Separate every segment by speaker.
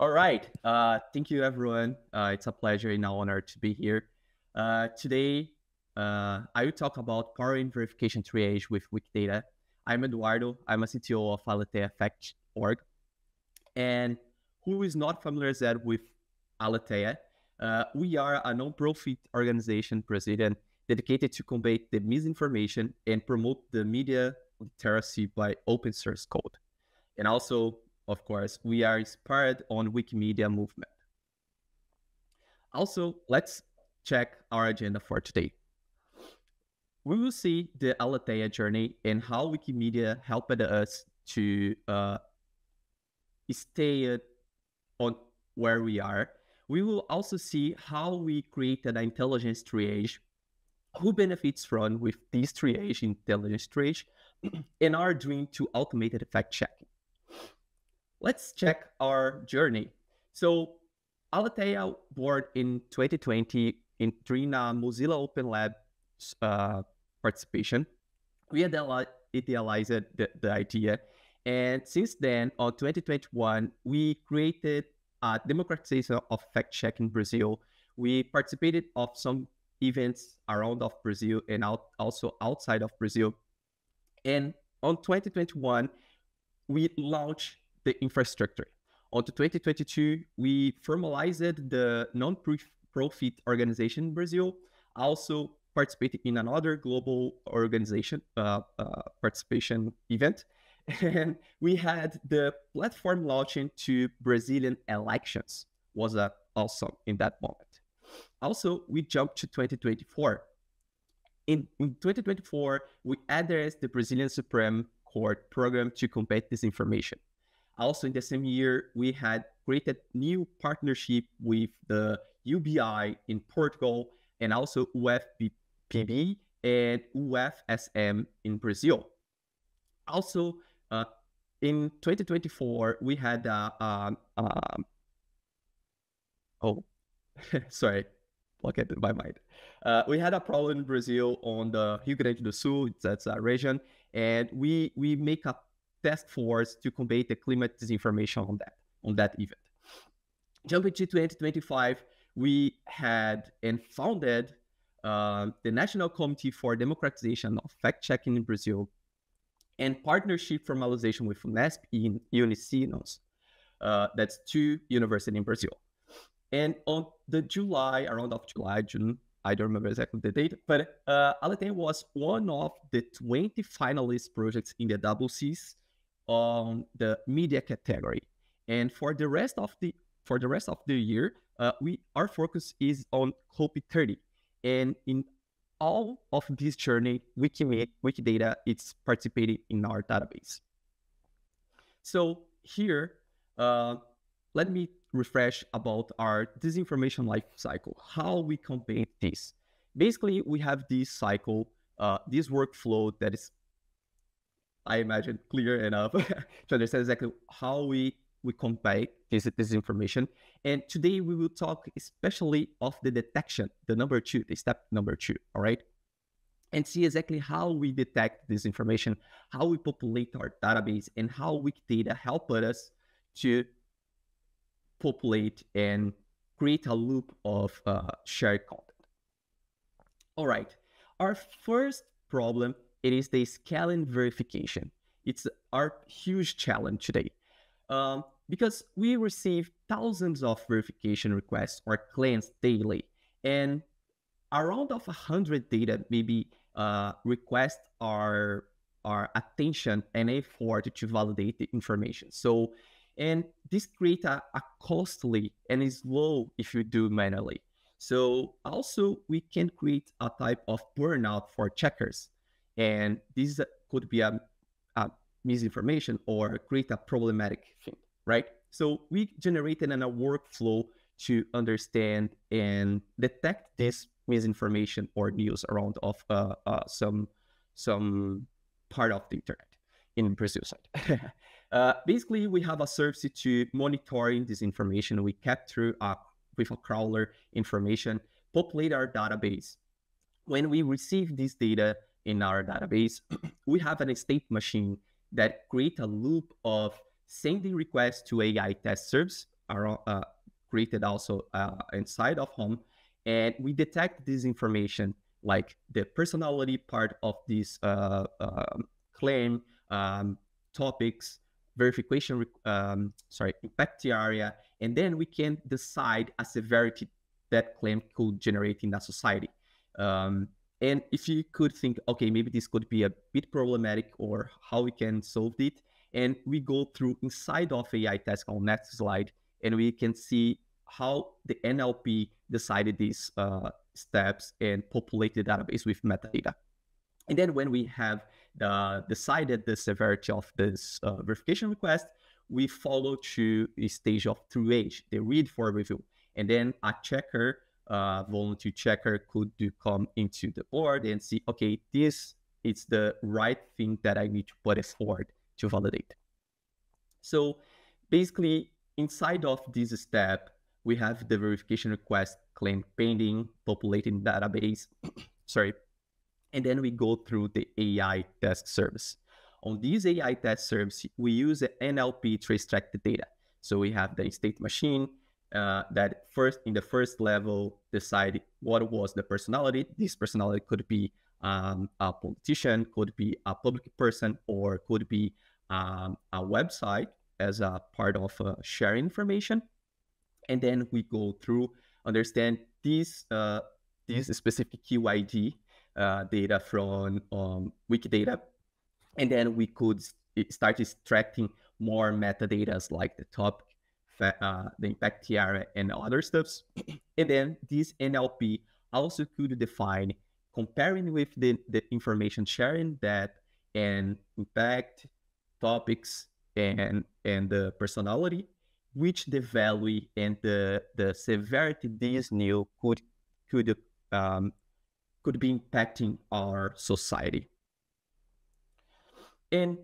Speaker 1: All right. Thank you, everyone. It's a pleasure and an honor to be here. Today, I will talk about powering verification triage with Wikidata. I'm Eduardo. I'm a CTO of Aletheia Fact.org. And who is not familiar yet with Aletheia? We are a non-profit organization, Brazilian, dedicated to combat the misinformation and promote the media literacy by open source code. And also, of course, we are inspired on Wikimedia movement. Also, let's check our agenda for today. We will see the Aletheia journey and how Wikimedia helped us to stay on where we are. We will also see how we create an intelligence triage, who benefits from with this triage, intelligence triage, and our dream to automate fact checking. Let's check our journey. So Aletheia born in 2020 during a Mozilla Open Lab participation. We idealized the idea. And since then, on 2021, we created a democratization of fact-checking in Brazil. We participated of some events around of Brazil and also outside of Brazil. And on 2021, we launched the infrastructure. On 2022, we formalized the non-profit organization in Brazil, also participated in another global organization participation event. And we had the platform launching to Brazilian elections, was awesome in that moment. Also, we jumped to 2024. In 2024, we addressed the Brazilian Supreme Court program to combat disinformation. Also, in the same year, we had created new partnership with the UBI in Portugal and also UFPB and UFSM in Brazil. Also, in 2024, we had sorry, blocked it in my mind. We had a problem in Brazil on the Rio Grande do Sul, that's a region, and we make a task force to combat the climate disinformation on that event. Jumping to 2025, we had and founded the National Committee for Democratization of Fact-Checking in Brazil and partnership formalization with Unesp in Unicinos. That's two universities in Brazil. And on the around June, I don't remember exactly the date, but Aletheia was one of the 20 finalist projects in the WCs on the media category. And for the rest of the year, our focus is on Hope 30. And in all of this journey, Wikidata is participating in our database. So here, let me refresh about our disinformation life cycle, how we combat this. Basically, we have this cycle, this workflow that is, I imagine, clear enough to understand exactly how we combat this disinformation. And today we will talk especially of the detection, the step number two, all right? And see exactly how we detect this information, how we populate our database, and how Wikidata help us to populate and create a loop of shared content. All right, our first problem, it is the scaling verification. It's our huge challenge today because we receive thousands of verification requests or claims daily, and around of 100 data maybe request our attention and effort to validate the information. So, and this creates a costly and is slow if you do manually. So also we can create a type of burnout for checkers. And this could be a misinformation or create a problematic thing, right? So we generated a workflow to understand and detect this misinformation or news around of some part of the internet in Brazil side. Basically, we have a service to monitoring this information. We capture with a crawler information, populate our database. When we receive this data in our database, we have an state machine that create a loop of sending requests to AI test serves around, created also inside of home, and we detect this information like the personality part of this claim, topics, verification, impact area, and then we can decide a severity that claim could generate in a society. And if you could think, okay, maybe this could be a bit problematic, or how we can solve it, and we go through inside of AI task on next slide, and we can see how the NLP decided these steps and populated the database with metadata. And then when we have decided the severity of this verification request, we follow to a stage of triage, the read for review. And then a checker, volunteer checker, could come into the board and see, okay, this is the right thing that I need to put forward to validate. So basically, inside of this step, we have the verification request claim pending, populating database, and then we go through the AI task service. On this AI task service, we use the NLP to extract the data. So we have the state machine that first, in the first level, decide what was the personality. This personality could be a politician, could be a public person, or could be a website as a part of sharing information. And then we go through, understand this specific QID data from Wikidata, and then we could start extracting more metadata like the topic, the impact area, and other stuffs. And then this NLP also could define, comparing with the information sharing that and impact, topics, and the personality, which the value and the severity this new could be impacting our society. And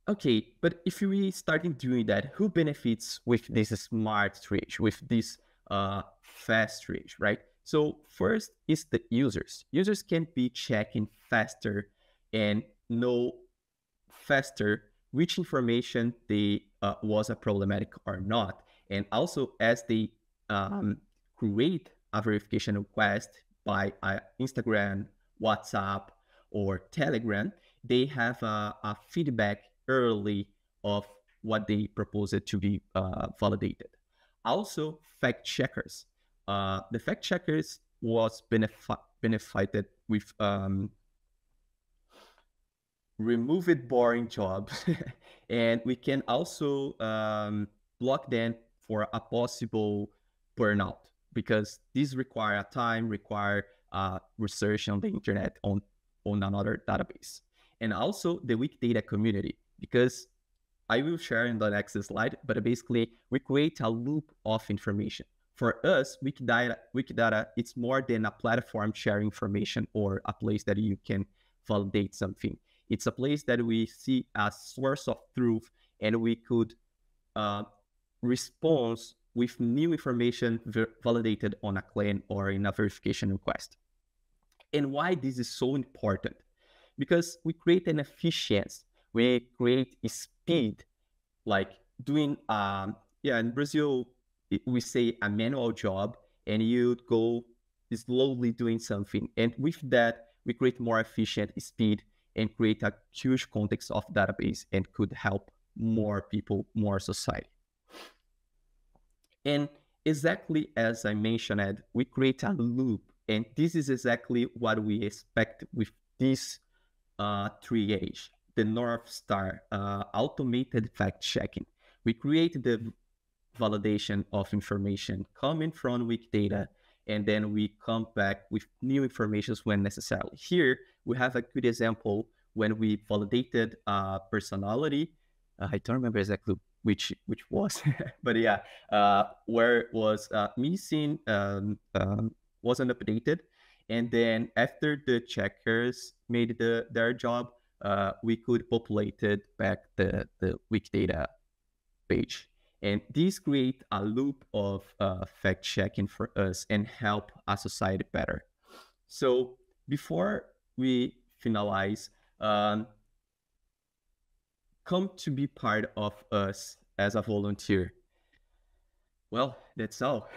Speaker 1: okay, but if we starting doing that, who benefits with this smart triage, with this fast triage, right? So first is the users. Users can be checking faster and know faster which information they was a problematic or not. And also, as they create a verification request by Instagram, WhatsApp, or Telegram, they have a feedback early of what they propose it to be validated. Also, fact checkers. The fact checkers was benefited with removed boring jobs, and we can also block them for a possible burnout, because these require research on the internet on another database. And also the Wikidata community, because I will share in the next slide, but basically we create a loop of information. For us, Wikidata, it's more than a platform sharing information or a place that you can validate something. It's a place that we see as source of truth, and we could respond with new information validated on a claim or in a verification request. And why this is so important? Because we create an efficiency, we create a speed, like doing, in Brazil, we say a manual job, and you go slowly doing something. And with that, we create more efficient speed and create a huge context of database and could help more people, more society. And exactly as I mentioned, we create a loop, and this is exactly what we expect with this triage, the North Star, automated fact checking. We create the validation of information coming from Wikidata, and then we come back with new information when necessary. Here, we have a good example when we validated personality. I don't remember exactly which was, but yeah, where it was missing, wasn't updated. And then after the checkers made their job, we could populate back the Wikidata page. And this create a loop of fact checking for us and help our society better. So before we finalize, come to be part of us as a volunteer. Well, that's all.